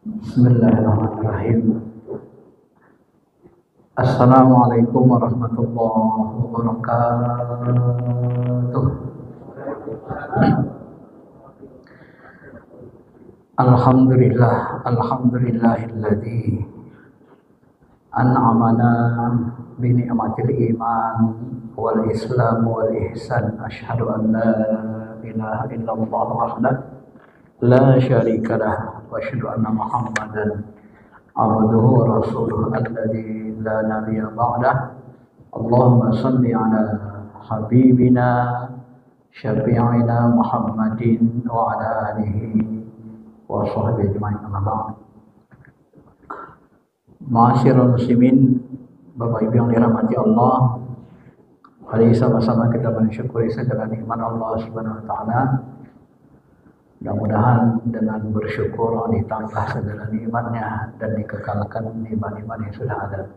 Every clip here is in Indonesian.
Bismillahirrahmanirrahim. Assalamualaikum warahmatullahi wabarakatuh. Alhamdulillahilladzi an'amana bi ni'matil iman wal islam wal ihsan. Asyhadu an la ilaha illallah wahdahu la syarikalah wa asyhadu anna Muhammadan abduhu wa rasuluhu alladzi la nabiyya ba'dah. Allahumma shalli ala habibina syafi'ina Muhammadin wa ala alihi wa sahbihi ajma'in. Amma ba'd. Ma'asyiral muslimin, Bapak Ibu yang dirahmati Allah, mari sama-sama kita mensyukuri segala nikmat Allah Subhanahu wa taala. Mudah-mudahan dengan bersyukur ditambah segala nikmatnya dan dikekalkan nikmat-nikmat yang sudah ada.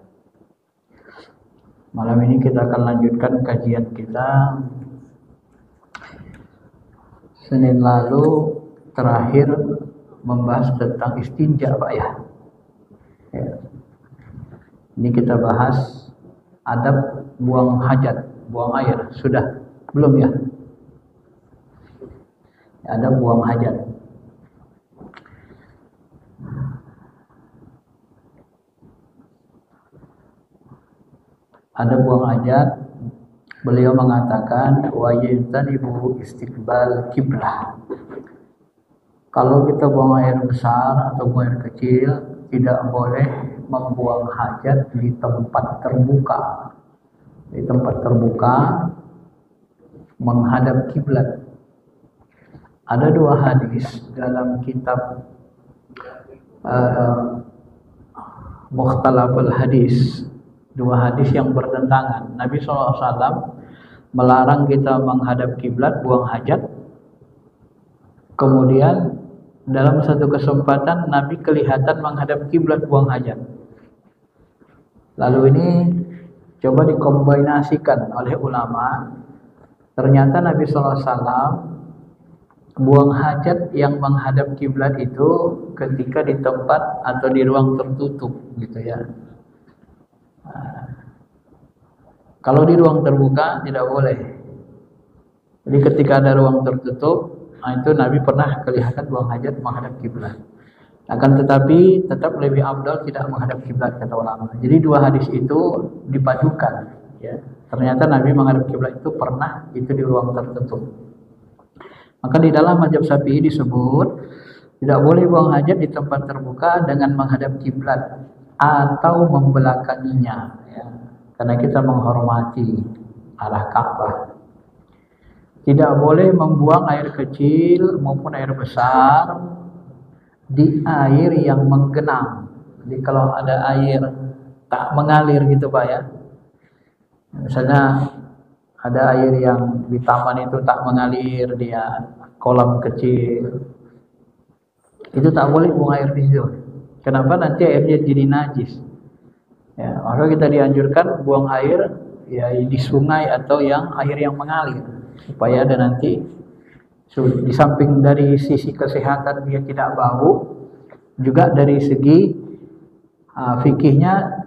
Malam ini kita akan lanjutkan kajian kita. Senin lalu terakhir membahas tentang istinja, Pak ya. Ini kita bahas adab buang hajat, buang air. Sudah? Belum ya? Ada buang hajat. Ada buang hajat. Beliau mengatakan wa yajtanibu istiqbal kiblah. Kalau kita buang air besar atau buang air kecil, tidak boleh membuang hajat di tempat terbuka. Di tempat terbuka menghadap kiblat. Ada dua hadis dalam kitab Mukhtalaful Hadis, dua hadis yang bertentangan. Nabi SAW melarang kita menghadap kiblat buang hajat. Kemudian dalam satu kesempatan Nabi kelihatan menghadap kiblat buang hajat. Lalu ini coba dikombinasikan oleh ulama. Ternyata Nabi SAW buang hajat yang menghadap kiblat itu ketika di tempat atau di ruang tertutup gitu ya. Kalau di ruang terbuka tidak boleh. Jadi ketika ada ruang tertutup, itu Nabi pernah kelihatan buang hajat menghadap kiblat. Akan tetapi tetap lebih afdal tidak menghadap kiblat kata ulama. Jadi dua hadis itu dipadukan ya. Ternyata Nabi menghadap kiblat itu pernah itu di ruang tertutup. Maka di dalam mazhab Syafi'i disebut tidak boleh buang hajat di tempat terbuka dengan menghadap kiblat atau membelakanginya ya. Karena kita menghormati arah Ka'bah. Tidak boleh membuang air kecil maupun air besar di air yang menggenang. Jadi kalau ada air tak mengalir gitu Pak ya. Misalnya ada air yang di taman itu tak mengalir, dia kolam kecil, itu tak boleh buang air di situ. Kenapa? Nanti airnya jadi najis. Ya, maka kita dianjurkan buang air ya di sungai atau yang air yang mengalir, supaya ada nanti di samping dari sisi kesehatan dia tidak bau, juga dari segi fikihnya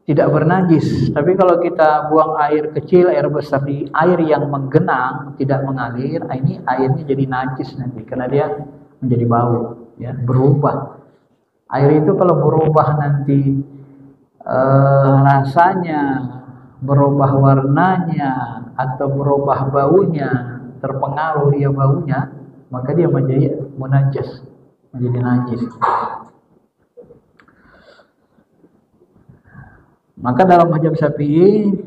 tidak bernajis. Tapi kalau kita buang air kecil, air besar di air yang menggenang, tidak mengalir, ini airnya jadi najis nanti karena dia menjadi bau, ya, berubah. Air itu kalau berubah nanti rasanya, berubah warnanya atau berubah baunya, terpengaruh dia baunya, maka dia menjadi munajjas, menjadi najis. Maka dalam mazhab Syafi'i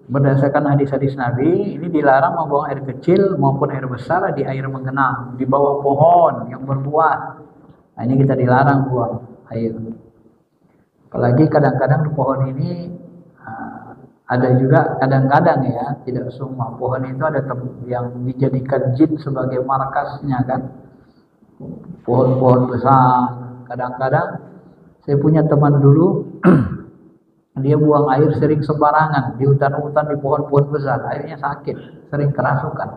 berdasarkan hadis-hadis Nabi, ini dilarang membuang air kecil maupun air besar di air menggenang, di bawah pohon yang berbuah. Nah, ini kita dilarang buang air. Apalagi kadang-kadang di pohon ini ada juga kadang-kadang ya, tidak semua pohon itu ada yang dijadikan jin sebagai markasnya kan. Pohon-pohon besar. Kadang-kadang saya punya teman dulu dia buang air sering sembarangan di hutan-hutan, di pohon-pohon besar, airnya sakit, sering kerasukan.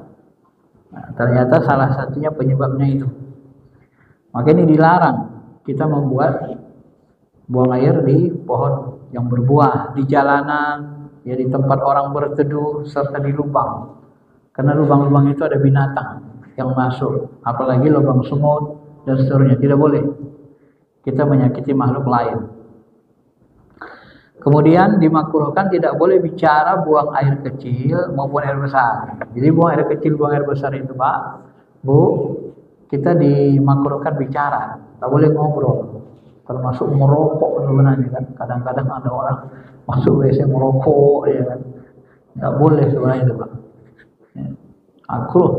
Nah, ternyata salah satunya penyebabnya itu. Maka ini dilarang kita membuat buang air di pohon yang berbuah, di jalanan, ya di tempat orang berteduh, serta di lubang. Karena lubang-lubang itu ada binatang yang masuk, apalagi lubang semut dan seterusnya, tidak boleh kita menyakiti makhluk lain. Kemudian dimakruhkan tidak boleh bicara buang air kecil maupun air besar. Jadi buang air kecil, buang air besar itu Pak, Bu, kita dimakruhkan bicara, tak boleh ngobrol. Termasuk merokok sebenarnya kan. Kadang-kadang ada orang masuk WC merokok ya kan. Tak boleh sebenarnya itu Pak. Makruh.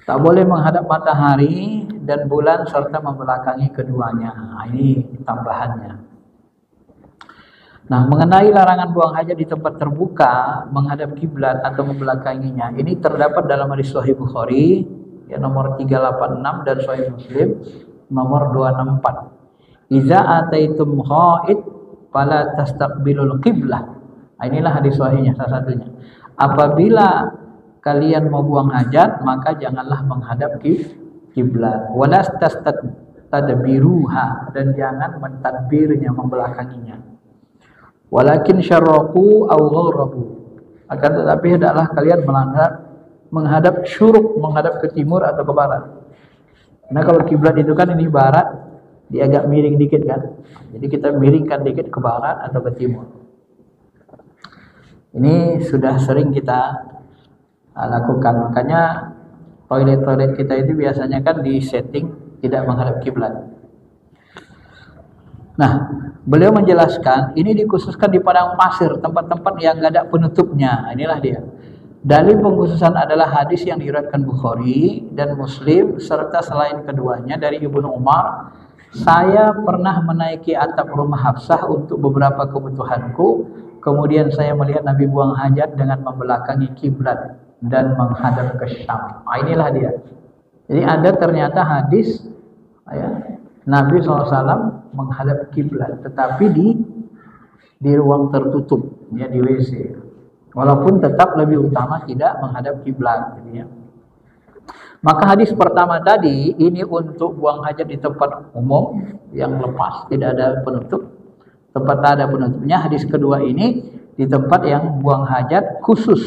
Tak boleh menghadap matahari dan bulan serta membelakangi keduanya. Nah, ini tambahannya. Nah, mengenai larangan buang hajat di tempat terbuka, menghadap kiblat atau membelakanginya, ini terdapat dalam hadis Sahih Bukhari ya nomor 386 dan Sahih Muslim nomor 264. Iza ataitum ghaid fala tastaqbilul qiblah. Nah, inilah hadis sahihnya salah satunya. Apabila kalian mau buang hajat, maka janganlah menghadap kiblat. Walas tadbiruha, dan jangan mentadbirnya, membelakanginya. Walakin syarraqu aw gharabu. Akan tetapi hendaklah kalian menghadap syuruk, menghadap ke timur atau ke barat. Nah, kalau kiblat itu kan ini barat, dia agak miring dikit kan. Jadi kita miringkan dikit ke barat atau ke timur. Ini sudah sering kita lakukan. Makanya toilet-toilet kita itu biasanya kan di setting tidak menghadap kiblat. Nah, beliau menjelaskan ini dikhususkan di padang pasir, tempat-tempat yang nggak ada penutupnya. Inilah dia. Dalil pengkhususan adalah hadis yang diriwayatkan Bukhari dan Muslim serta selain keduanya dari Ibnu Umar. Saya pernah menaiki atap rumah Hafsah untuk beberapa kebutuhanku. Kemudian saya melihat Nabi buang hajat dengan membelakangi kiblat dan menghadap ke Syam. Nah, inilah dia. Jadi ada ternyata hadis ya, Nabi SAW menghadap kiblat, tetapi di ruang tertutup, ya di WC. Walaupun tetap lebih utama tidak menghadap kiblat. Ya. Maka hadis pertama tadi ini untuk buang hajat di tempat umum yang lepas, tidak ada penutup. Tempat tak ada penutupnya. Hadis kedua ini di tempat yang buang hajat khusus,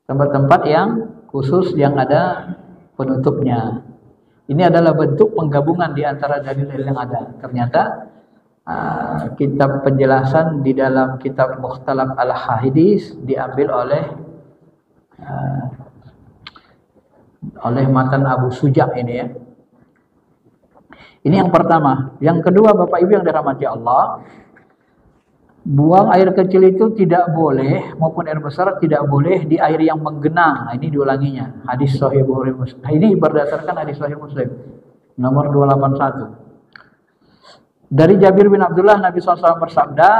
tempat-tempat yang khusus yang ada penutupnya. Ini adalah bentuk penggabungan di antara dalil-dalil yang ada. Ternyata kitab penjelasan di dalam kitab Mukhtalaf al-Hadis diambil oleh matan Abu Suja ini ya. Ini yang pertama. Yang kedua, Bapak Ibu yang dirahmati Allah, buang air kecil itu tidak boleh maupun air besar tidak boleh di air yang menggenang. Nah, ini diulanginya. Hadis Sahih Bukhari Muslim. Nah, ini berdasarkan hadis Sahih Muslim nomor 281. Dari Jabir bin Abdullah, Nabi SAW bersabda,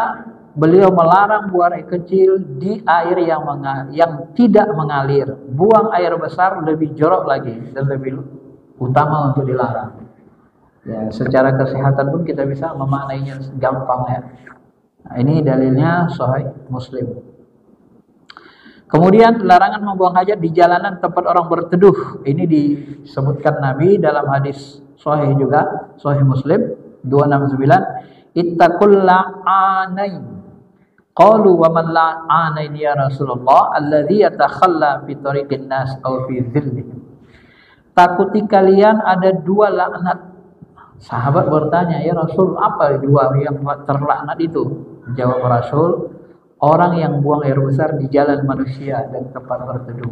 beliau melarang buang air kecil di air yang tidak mengalir. Buang air besar lebih jorok lagi dan lebih utama untuk dilarang. Ya, secara kesehatan pun kita bisa memaknainya gampang ya. Nah, ini dalilnya Sahih Muslim. Kemudian larangan membuang hajat di jalanan tempat orang berteduh. Ini disebutkan Nabi dalam hadis Sahih juga, Sahih Muslim 269. Ittaqul la'anain. Qalu wa man la'anain ya Rasulullah alladzi yatakhalla fi tariqin nas aw fi dhillihim. Takuti kalian ada dua laknat. Sahabat bertanya, ya Rasul, apa dua yang terlaknat itu? Jawab Rasul, orang yang buang air besar di jalan manusia dan tempat berteduh.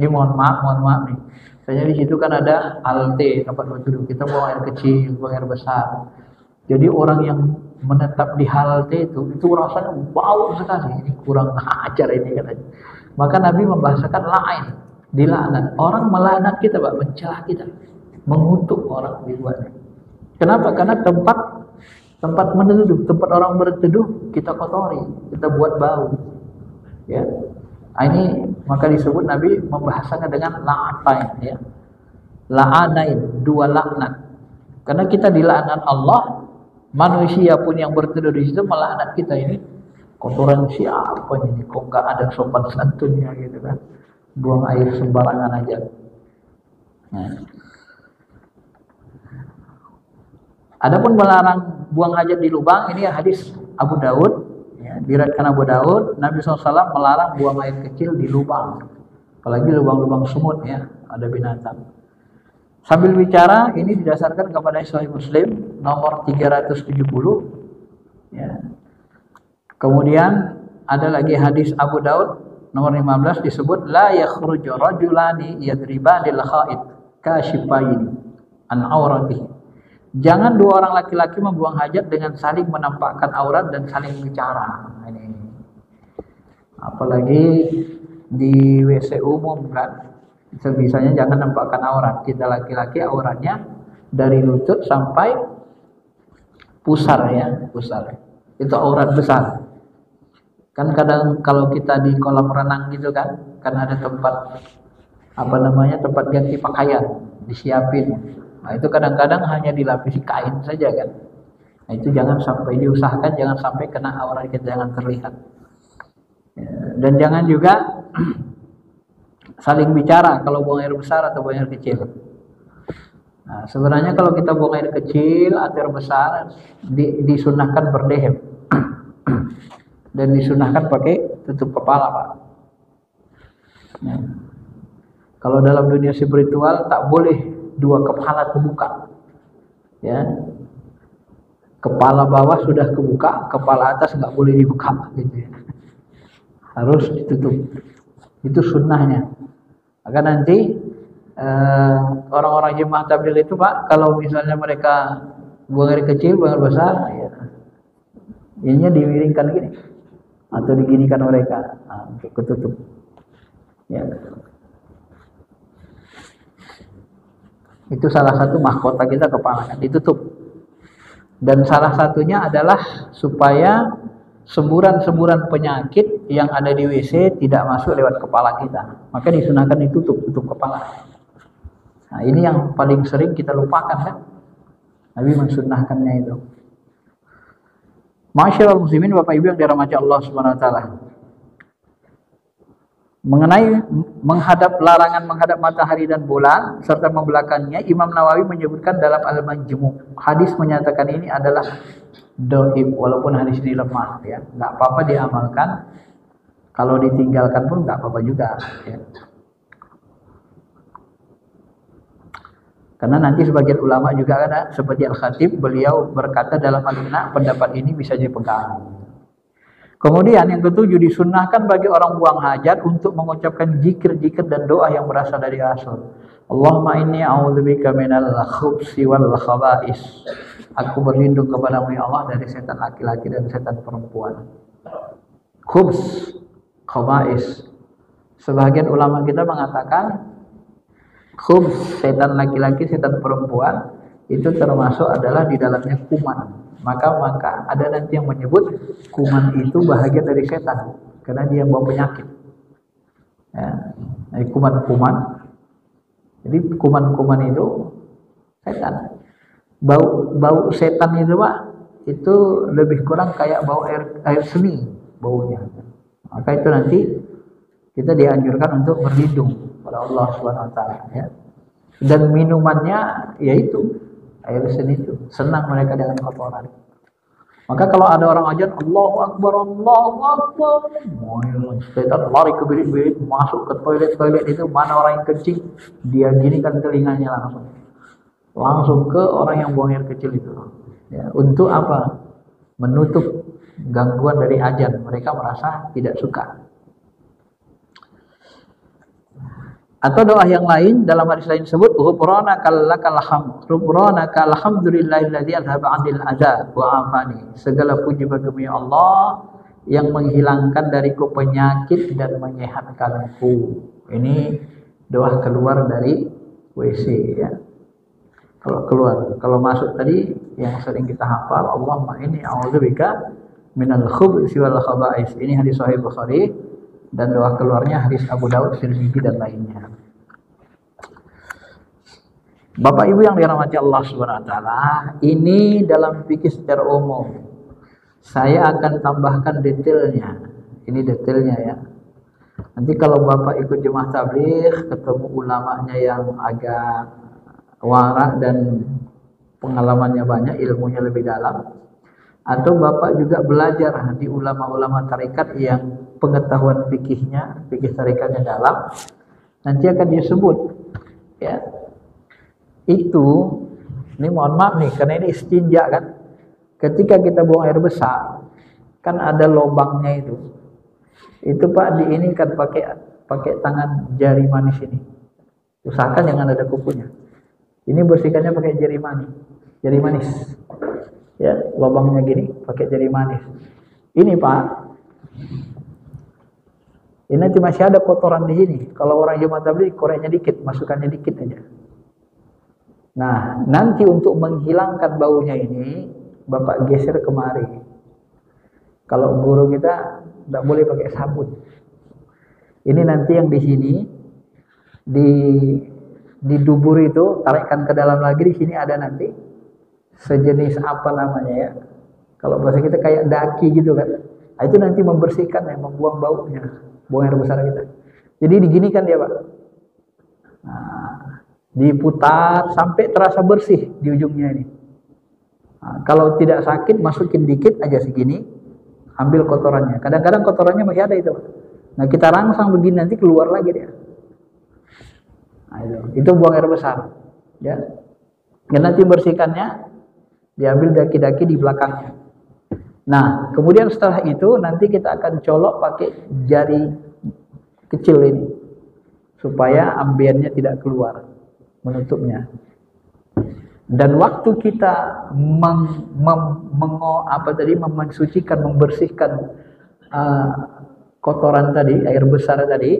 Ini mohon maaf nih. Misalnya di situ kan ada halte tempat berteduh. Kita buang air kecil, buang air besar. Jadi orang yang menetap di halte itu rasanya bau sekali. Ini kurang ajar ini katanya. Maka Nabi membahasakan lain, dilaknat. Orang melaknat kita, Pak, mencela kita, mengutuk orang dibuatnya. Kenapa? Karena tempat menteduh, tempat orang berteduh kita kotori, kita buat bau. Ya. Ini maka disebut Nabi membahasakan dengan la'atain, ya. La'anain, dua laknat. Karena kita dilaknat Allah, manusia pun yang berteduh di situ melaknat kita. Ini kotoran siapa ini? Kok nggak ada sopan santunnya gitu kan? Buang air sembarangan aja. Nah. Adapun melarang buang hajat di lubang, ini hadis Abu Daud, ya, diriwayatkan Abu Daud, Nabi SAW melarang buang air kecil di lubang, apalagi lubang-lubang sumut, ya, ada binatang. Sambil bicara, ini didasarkan kepada Sahih Muslim nomor 370, ya. Kemudian ada lagi hadis Abu Daud nomor 15 disebut la yakhruju rajulani yadribanil kha'id kashifaini an auratihi. Jangan dua orang laki-laki membuang hajat dengan saling menampakkan aurat dan saling bicara. Ini. Apalagi di WC umum kan. Sebisanya jangan nampakkan aurat. Kita laki-laki auratnya dari lutut sampai pusar, ya, pusar. Itu aurat besar. Kan kadang kalau kita di kolam renang gitu kan ada tempat tempat ganti pakaian, disiapin. Nah, itu kadang-kadang hanya dilapisi kain saja kan. Nah, itu jangan sampai diusahakan, jangan sampai kena aurat kita, jangan terlihat. Ya, dan jangan juga saling bicara kalau buang air besar atau buang air kecil. Nah, sebenarnya kalau kita buang air kecil atau air besar disunahkan berdehem dan disunahkan pakai tutup kepala, Pak. Ya. Kalau dalam dunia spiritual tak boleh dua kepala terbuka, ya. Kepala bawah sudah kebuka, kepala atas nggak boleh dibuka, gitu ya. Harus ditutup. Itu sunnahnya. Maka nanti orang-orang jemaah tabligh itu, Pak, kalau misalnya mereka buang air kecil, buang air besar, ya, ininya dimiringkan gini atau diginikan mereka, untuk ketutup. Ya. Itu salah satu mahkota kita, kepala kan ditutup. Dan salah satunya adalah supaya semburan-semburan penyakit yang ada di WC tidak masuk lewat kepala kita. Maka disunahkan ditutup, tutup kepala. Nah, ini yang paling sering kita lupakan kan. Nabi mensunahkannya itu. Masyaallah muslimin, Bapak Ibu yang dirahmati Allah Subhanahu wa taala. Mengenai larangan menghadap matahari dan bulan serta membelakangnya, Imam Nawawi menyebutkan dalam Al-Majmu'. Hadis menyatakan ini adalah dhaif, walaupun hadis ini lemah, ya. Enggak apa-apa diamalkan. Kalau ditinggalkan pun enggak apa-apa juga, ya. Karena nanti sebagian ulama juga ada, seperti Al-Khatib, beliau berkata dalam Al-Iqna, pendapat ini bisa dipegang. Kemudian yang ketujuh, disunnahkan bagi orang buang hajat untuk mengucapkan zikir-zikir dan doa yang berasal dari Rasul. Allahumma inni a'udzubika minal khubsi wal khaba'is. Aku berlindung kepadamu ya Allah dari setan laki-laki dan setan perempuan. Khubs, khaba'is. Sebagian ulama kita mengatakan khubs, setan laki-laki, setan perempuan, itu termasuk adalah di dalamnya kuman. Maka ada nanti yang menyebut kuman itu bahagian dari setan karena dia membawa penyakit. Ya, jadi kuman-kuman. Jadi kuman-kuman itu setan. Bau setan itu, Pak, itu lebih kurang kayak bau air seni baunya. Maka itu nanti kita dianjurkan untuk berlindung pada Allah Subhanahu wa taala, ya. Dan minumannya yaitu air seni itu. Senang mereka dengan kotoran. Maka kalau ada orang ajan Allahu Akbar, Allahu Akbar, setan lari ke bilik-bilik, masuk ke toilet itu, mana orang yang kencing, dia ginikan telinganya langsung ke orang yang buang air kecil itu, ya. Untuk apa? Menutup gangguan dari ajan. Mereka merasa tidak suka. Atau doa yang lain dalam hadis lain disebut ghufranaka lakal hamd, ghufranaka alhamdulillahilladzi adhaba 'anil adza wa afani. Segala puji bagi Allah yang menghilangkan dariku penyakit dan menyehatkanku. Ini doa keluar dari WC ya. Kalau keluar, kalau masuk tadi yang sering kita hafal, Allahumma inni a'udzubika minal khubuthi wal khaba'is. Ini hadis sahih Bukhari dan doa keluarnya hadis Abu Daud, Tirmidzi dan lainnya. Bapak Ibu yang dirahmati Allah Subhanahu wa taala, ini dalam fikih secara umum. Saya akan tambahkan detailnya. Ini detailnya ya. Nanti kalau Bapak ikut jemaah tabligh, ketemu ulamanya yang agak warak dan pengalamannya banyak, ilmunya lebih dalam, atau Bapak juga belajar di ulama-ulama tarekat yang pengetahuan fikihnya, fikih tarekatnya dalam, nanti akan disebut ya. Itu, ini mohon maaf nih, karena ini istinja kan. Ketika kita buang air besar, kan ada lubangnya itu. Itu Pak, ini kan pakai tangan jari manis ini. Usahakan jangan ada kukunya. Ini bersihkannya pakai jari manis. Ya, lubangnya gini, pakai jari manis. Ini Pak, ini nanti masih ada kotoran di sini. Kalau orang jemaah tabligh koreknya dikit, masukkannya dikit aja. Nah, nanti untuk menghilangkan baunya ini, Bapak geser kemari. Kalau guru kita tidak boleh pakai sabun. Ini nanti yang di sini, di dubur itu, tarikkan ke dalam lagi, di sini ada nanti sejenis apa namanya ya. Kalau bahasa kita kayak daki gitu kan. Nah, itu nanti membersihkan ya, membuang baunya, buang air besar kita. Jadi diginikan dia Pak. Nah, diputar sampai terasa bersih di ujungnya ini. Nah, kalau tidak sakit, masukin dikit aja segini, ambil kotorannya. Kadang-kadang kotorannya masih ada itu. Nah, kita rangsang begini nanti keluar lagi dia. Nah, itu buang air besar. Ya. Dan nanti bersihkannya, diambil daki-daki di belakangnya. Nah, kemudian setelah itu nanti kita akan colok pakai jari kecil ini, supaya ambiennya tidak keluar, menutupnya. Dan waktu kita mensucikan, membersihkan kotoran tadi, air besar tadi,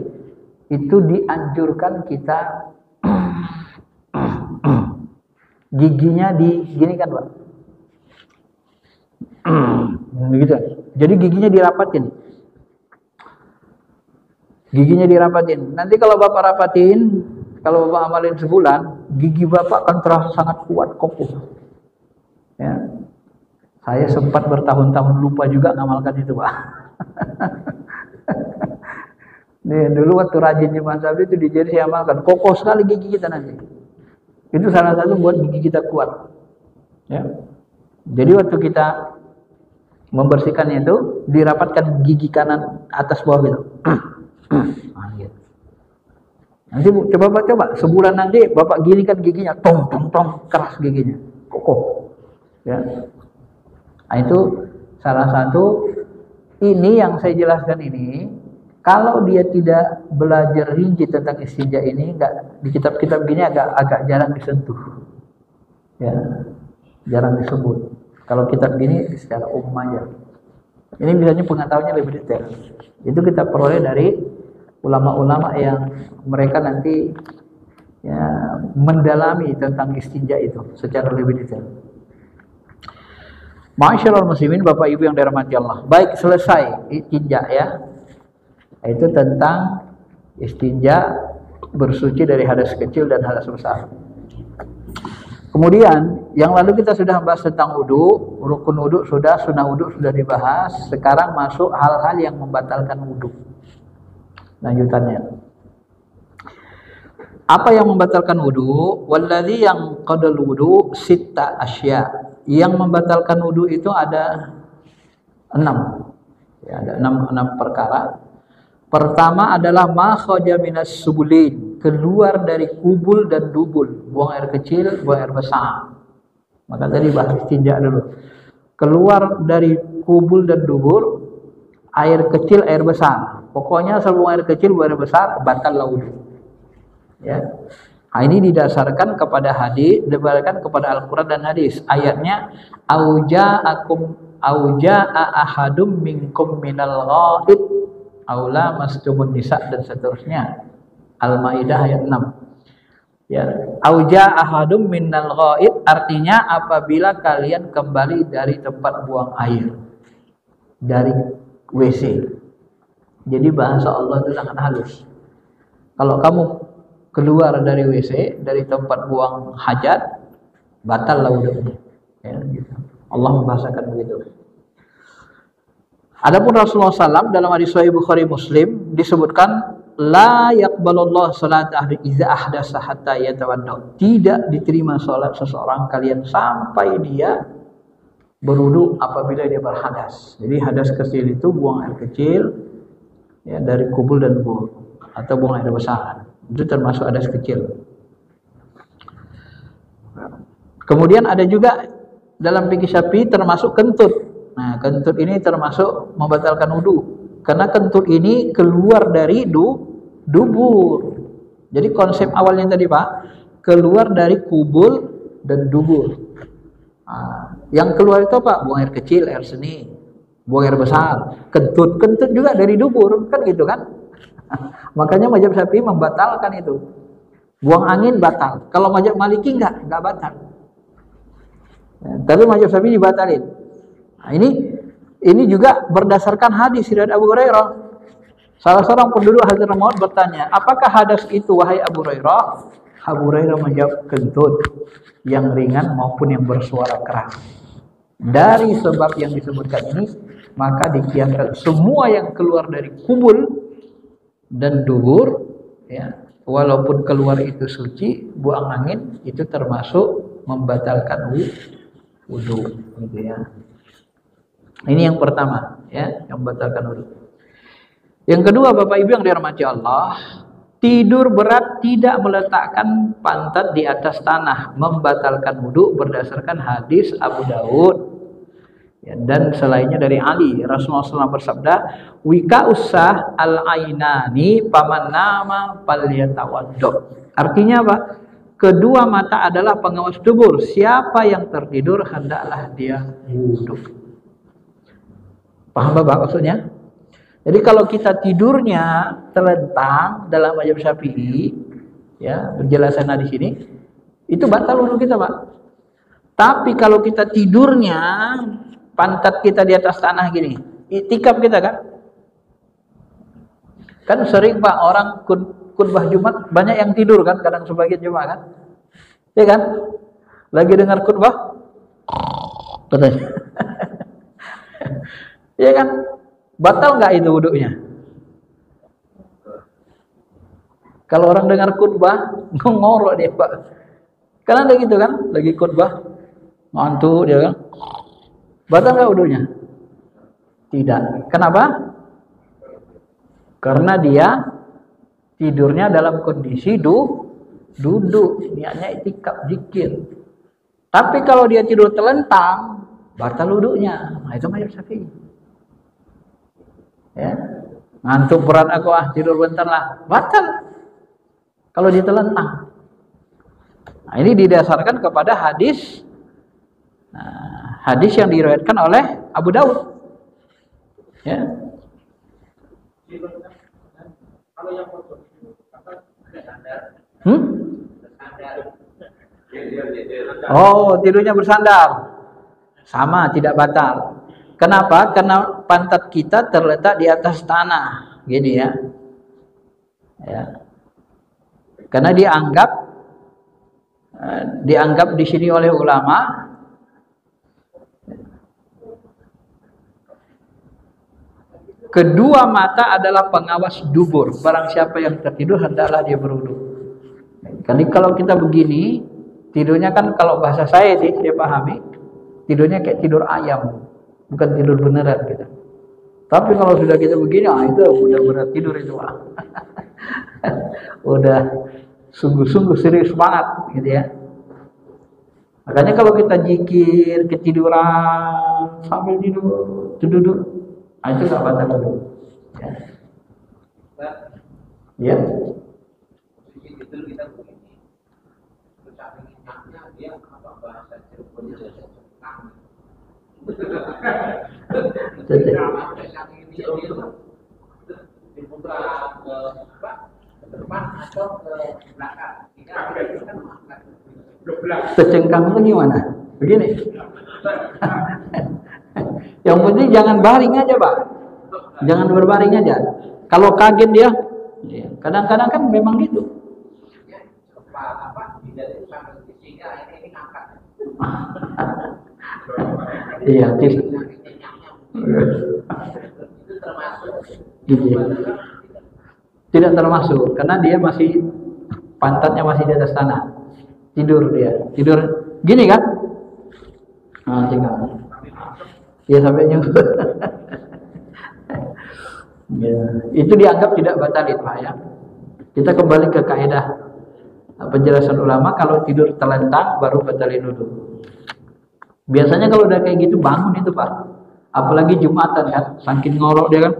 itu dianjurkan kita giginya gini kan Pak, gitu. Jadi giginya dirapatin. Nanti kalau Bapak rapatin, kalau Bapak amalin sebulan, gigi Bapak akan terasa sangat kuat, kokoh. Ya. Saya sempat bertahun-tahun lupa juga ngamalkan itu Pak. Nih, dulu waktu rajin jemaah tabligh itu dijadi saya amalkan, kokoh sekali gigi kita nanti. Itu salah satu buat gigi kita kuat. Ya. Jadi waktu kita membersihkannya itu, dirapatkan gigi kanan atas bawah gitu. Nah, gitu. Nanti coba sebulan nanti Bapak gini kan giginya, tong keras giginya, kokoh. Ya. Nah, itu salah satu. Ini yang saya jelaskan ini, kalau dia tidak belajar rinci tentang istinja ini, enggak, di kitab-kitab gini agak jarang disentuh. Ya, jarang disebut. Kalau kitab gini secara umum aja. Ini biasanya pengetahuannya lebih detail. Itu kita peroleh dari ulama-ulama yang mereka nanti ya, mendalami tentang istinja itu secara lebih detail. Ma'asyiral muslimin, Bapak Ibu yang dirahmati Allah. Baik, selesai istinja ya. Itu tentang istinja, bersuci dari hadas kecil dan hadas besar. Kemudian yang lalu kita sudah bahas tentang wudu, rukun wudu sudah, sunnah wudu sudah dibahas. Sekarang masuk hal-hal yang membatalkan wudu. Lanjutannya. Apa yang membatalkan wudu? Walladzi yang qadal wudu sitta asya. Yang membatalkan wudu itu ada 6. Ya, ada 6 perkara. Pertama adalah ma khaja minas subulin, keluar dari kubul dan dubul, buang air kecil, buang air besar. Maka tadi bahas istinja dulu. Keluar dari kubul dan dubur, air kecil, air besar. Pokoknya asal buang air kecil, buang air besar, batal wudu. Ya. Nah, ini didasarkan kepada hadis, didasarkan kepada Al-Qur'an dan hadis. Ayatnya auja'a ahadum minkum minal ghaib aula mastumun nisa dan seterusnya. Al-Maidah ayat 6. Ya, auja ahadum minal ghaib artinya apabila kalian kembali dari tempat buang air, dari WC. Jadi bahasa Allah itu sangat halus. Kalau kamu keluar dari WC, dari tempat buang hajat, batal lah wudunya. Ya, gitu. Allah membahasakan begitu. Adapun Rasulullah SAW dalam hadis Sahih Bukhari Muslim disebutkan la yaqbalullah salat ahli idza ahdasa hatta yatawadda. Tidak diterima salat seseorang kalian sampai dia berwudu apabila dia berhadas. Jadi hadas kecil itu buang air kecil ya dari kubul dan bul atau buang air besar. Itu termasuk hadas kecil. Kemudian ada juga dalam fikih Syafi'i termasuk kentut. Nah, kentut ini termasuk membatalkan wudu karena kentut ini keluar dari dubur. Jadi konsep awalnya tadi Pak, keluar dari kubul dan dubur. Nah, yang keluar itu apa? Buang air kecil, air seni, buang air besar. Kentut juga dari dubur, kan gitu kan? Makanya mazhab Syafi'i membatalkan itu. Buang angin batal. Kalau mazhab Maliki enggak batal. Tapi mazhab Syafi'i dibatalin. Nah, ini juga berdasarkan hadis riwayat Abu Hurairah. Salah seorang penduduk Hadramaut bertanya, apakah hadas itu wahai Abu Hurairah? Abu Hurairah menjawab, kentut yang ringan maupun yang bersuara keras. Dari sebab yang disebutkan ini, maka dikiaskan semua yang keluar dari kubul dan dubur, ya, walaupun keluar itu suci, buang angin itu termasuk membatalkan wudu, gitu ya. Ini yang pertama, ya, yang membatalkan wudu. Yang kedua, Bapak Ibu yang dirahmati Allah, tidur berat tidak meletakkan pantat di atas tanah membatalkan wudu berdasarkan hadis Abu Daud ya, dan selainnya dari Ali. Rasulullah SAW bersabda, wika usah al-ainani paman nama falyatawaddo. Artinya apa? Kedua mata adalah pengawas dubur. Siapa yang tertidur hendaklah dia wudu. Paham Bapak maksudnya? Jadi kalau kita tidurnya terlentang dalam mazhab Syafi'i, ya, berjelasan di sini, itu batal wudu kita, Pak. Tapi kalau kita tidurnya pantat kita di atas tanah gini, itikaf kita kan? Kan sering Pak orang khutbah Jumat banyak yang tidur kan, kadang sebagian Jumat kan? Ya kan? Lagi dengar khutbah, katanya. Ya kan? Batal nggak itu wudunya? Kalau orang dengar khutbah, ngorok dia Pak. Karena ada gitu kan, lagi khutbah, ngantuk dia kan. Batal nggak wudunya? Tidak. Kenapa? Karena dia tidurnya dalam kondisi duduk, niatnya itikaf zikir. Tapi kalau dia tidur telentang, batal wudunya. Nah, itu mazhab Syafi'i. Ya, ngantuk berat aku tidur bentar lah, batal kalau dia telentang. Nah, ini didasarkan kepada hadis hadis yang diriwayatkan oleh Abu Daud. Ya. Oh, tidurnya bersandar, sama, tidak batal. Kenapa? Karena pantat kita terletak di atas tanah, gini ya. Ya. Karena dianggap di sini oleh ulama kedua mata adalah pengawas dubur. Barang siapa yang tertidur hendaklah dia berwudu. Jadi kalau kita begini, tidurnya kan kalau bahasa saya sih, saya pahami, tidurnya kayak tidur ayam. Bukan tidur beneran gitu. Tapi kalau sudah kita begini, itu udah benar tidur itu. Udah sungguh-sungguh serius banget gitu ya. Makanya kalau kita zikir ketiduran sambil tidur, duduk, itu nggak batal dulu. Ya. Ya. itu kita begini. Terus saking minyaknya dia apa bahasa Cirebonnya cengkang. Saking dia dibuka ke depan atau ke belakang. Secengkang itu gimana? Begini. Yang penting jangan baring aja, Pak. Jangan berbaring aja. Kalau kaget dia, kadang-kadang kan memang gitu. Iya, itu termasuk. Tidak termasuk, karena dia masih pantatnya masih di atas tanah. Tidur dia, tidur gini kan? Nah, tinggal. Ya sampai nyumput. Ya, itu dianggap tidak batalin, Pak ya. Kita kembali ke kaidah penjelasan ulama, kalau tidur telentang baru batalin wudu. Biasanya kalau udah kayak gitu bangun itu, Pak. Apalagi Jumatan kan, saking ngorok dia kan.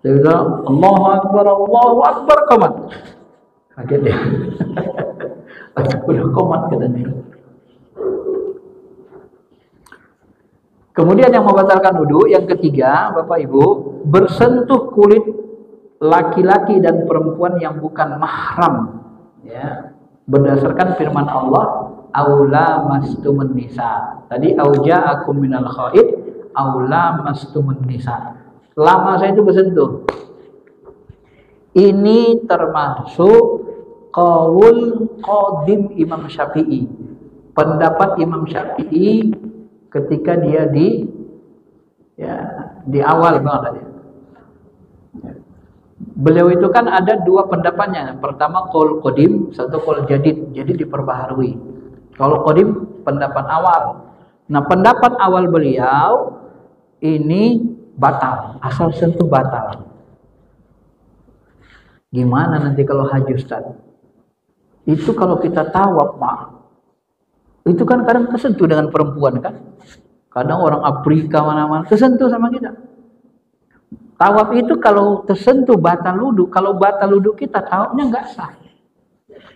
Dia bilang Allahu Akbar, komat. Kaget dia. Udah komat katanya. Kemudian yang membatalkan wudu yang ketiga, Bapak Ibu, bersentuh kulit laki-laki dan perempuan yang bukan mahram, ya. Berdasarkan firman Allah, aula mastumun nisa. Tadi auja'akum minal khaid, aula mastumun nisa. Lama saya itu bersentuh. Ini termasuk qaul qadim Imam Syafi'i. Pendapat Imam Syafi'i ketika dia di awal banget ya. Beliau itu kan ada dua pendapatnya. Pertama qaul qadim, satu qaul jadid. Jadi diperbaharui. Qaul qadim pendapat awal. Nah, pendapat awal beliau ini batal, asal sentuh batal. Gimana nanti kalau haji Ustaz? Itu kalau kita tawaf, Pak. Itu kan kadang tersentuh dengan perempuan kan? Kadang orang Afrika mana-mana tersentuh sama kita. Tawaf itu kalau tersentuh batal wudu. Kalau batal wudu kita tawafnya nggak sah.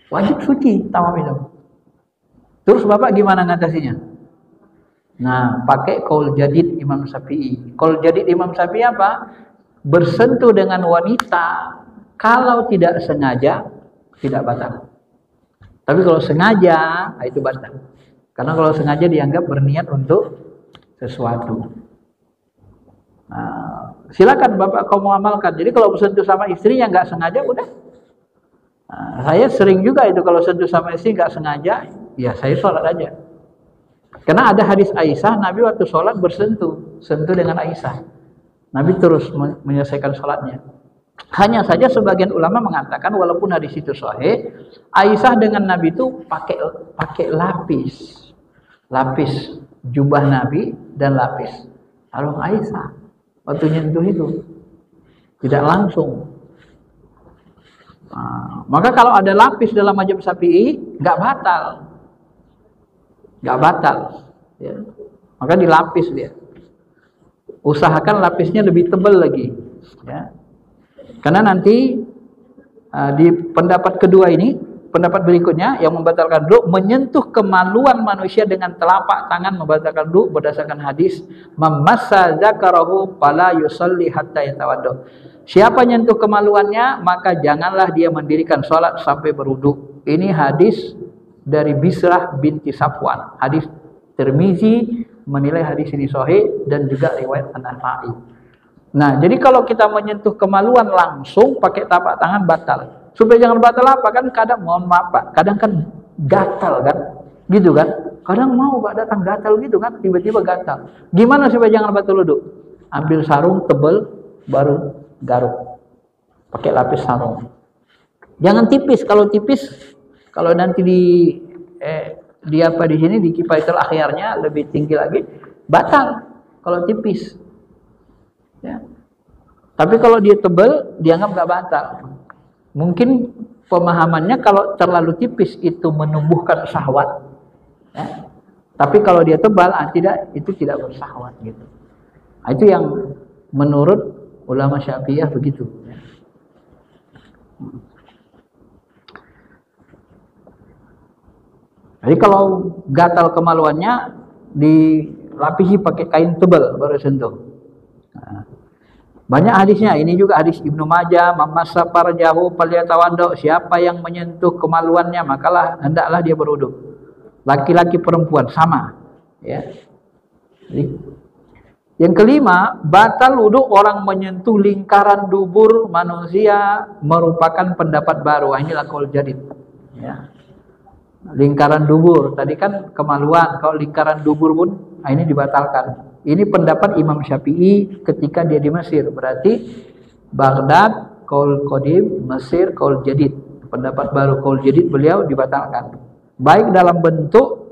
Wajib suci tawaf itu. Terus Bapak gimana ngatasinya? Nah, pakai qaul jadid Imam Syafi'i. Qaul jadid Imam Syafi'i apa? Bersentuh dengan wanita kalau tidak sengaja tidak batal. Tapi kalau sengaja itu batal. Karena kalau sengaja dianggap berniat untuk sesuatu. Nah, silakan Bapak kamu amalkan. Jadi kalau bersentuh sama istri yang nggak sengaja udah. Nah, saya sering juga itu kalau sentuh sama istri nggak sengaja, ya saya sholat aja. Karena ada hadis Aisyah, Nabi waktu sholat sentuh dengan Aisyah. Nabi terus menyelesaikan sholatnya. Hanya saja sebagian ulama mengatakan walaupun hadis itu sahih, Aisyah dengan Nabi itu pakai lapis jubah Nabi dan lapis sarung Aisyah waktu nyentuh itu tidak langsung. Nah, maka kalau ada lapis dalam mazhab Syafi'i nggak batal, ya. Maka dilapis dia. Usahakan lapisnya lebih tebal lagi, ya. Karena nanti di pendapat kedua ini, pendapat berikutnya yang membatalkan wudu, menyentuh kemaluan manusia dengan telapak tangan membatalkan wudu berdasarkan hadis, "Mamassa dzakarahu fala yusalli hatta yatawaddo." Siapa nyentuh kemaluannya, maka janganlah dia mendirikan salat sampai berwudu. Ini hadis dari Bisrah binti Safwan. Hadis Tirmizi menilai hadis ini sahih dan juga riwayat An-Nasa'i. Nah, jadi kalau kita menyentuh kemaluan langsung pakai tapak tangan batal. Supaya jangan batal apa kan kadang mohon maaf Pak, kadang kan gatal kan? Gitu kan? Kadang mau Pak datang gatal gitu kan, tiba-tiba gatal. Gimana supaya jangan batal wudu? Ambil sarung tebal baru garuk. Pakai lapis sarung. Jangan tipis, kalau nanti di sini di Kifaayatul Akhyarnya lebih tinggi lagi batal kalau tipis. Ya. Tapi kalau dia tebal dianggap nggak batal. Mungkin pemahamannya kalau terlalu tipis itu menumbuhkan syahwat. Ya. Tapi kalau dia tebal itu tidak bersyahwat gitu. Nah, itu yang menurut ulama Syafi'iyah begitu. Ya. Jadi kalau gatal kemaluannya dilapisi pakai kain tebal baru sentuh. Nah, banyak hadisnya. Ini juga hadis Ibnu Majah, mamassa farjahu falyatawaddo. Siapa yang menyentuh kemaluannya makalah hendaklah dia berwudu. Laki-laki perempuan sama, ya. Jadi, yang kelima, batal wudu orang menyentuh lingkaran dubur manusia merupakan pendapat baru. Inilah qaul jadid, ya. Lingkaran dubur tadi kan kemaluan, kalau lingkaran dubur pun ini dibatalkan. Ini pendapat Imam Syafi'i ketika dia di Mesir. Berarti Baghdad qaul qadim, Mesir qaul jadid. Pendapat baru qaul jadid beliau dibatalkan. Baik dalam bentuk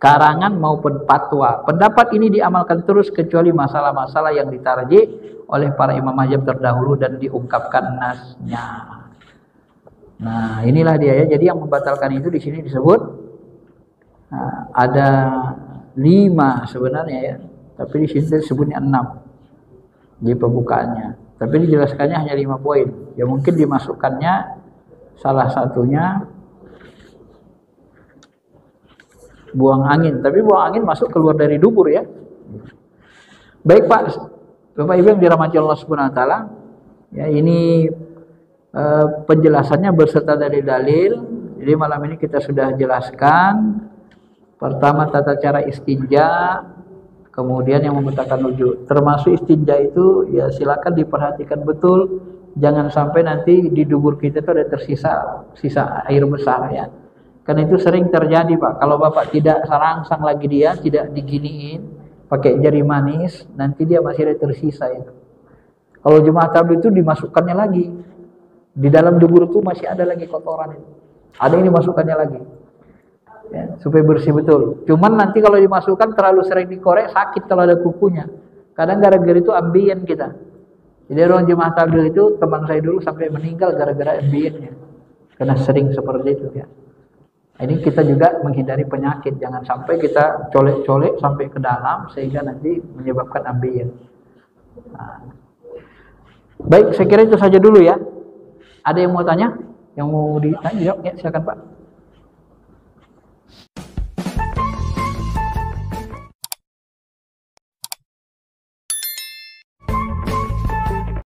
karangan maupun fatwa. Pendapat ini diamalkan terus kecuali masalah-masalah yang ditarjih oleh para imam mazhab terdahulu dan diungkapkan nasnya. Nah, inilah dia ya. Jadi yang membatalkan itu di sini disebut ada 5 sebenarnya ya, tapi di sini disebutnya 6 di pembukaannya. Tapi dijelaskannya hanya 5 poin. Ya mungkin dimasukkannya salah satunya buang angin, tapi buang angin masuk keluar dari dubur ya. Baik Pak, Bapak Ibu yang dirahmati Allah Subhanahu wa taala, ya ini penjelasannya berserta dari dalil. Jadi malam ini kita sudah jelaskan pertama tata cara istinja, kemudian yang membatalkan wudu. Termasuk istinja itu ya silakan diperhatikan betul, jangan sampai nanti di dubur kita itu ada sisa air besar ya. Karena itu sering terjadi Pak, kalau Bapak tidak sarangsang lagi dia, tidak diginiin pakai jari manis, nanti dia masih ada tersisa itu. Kalau jemaah tabligh itu dimasukkannya lagi. Di dalam dubur itu masih ada lagi kotoran itu. Ada yang dimasukkannya lagi. Ya, supaya bersih betul. Cuman nanti kalau dimasukkan terlalu sering dikorek sakit kalau ada kukunya. Kadang gara-gara itu ambien kita. Jadi orang jemaah tabligh itu teman saya dulu sampai meninggal gara-gara ambiennya. Karena sering seperti itu ya. Ini kita juga menghindari penyakit, jangan sampai kita colek-colek sampai ke dalam sehingga nanti menyebabkan ambien. Nah. Baik, saya kira itu saja dulu ya. Ada yang mau tanya? Yang mau ditanya? Ya, silakan Pak.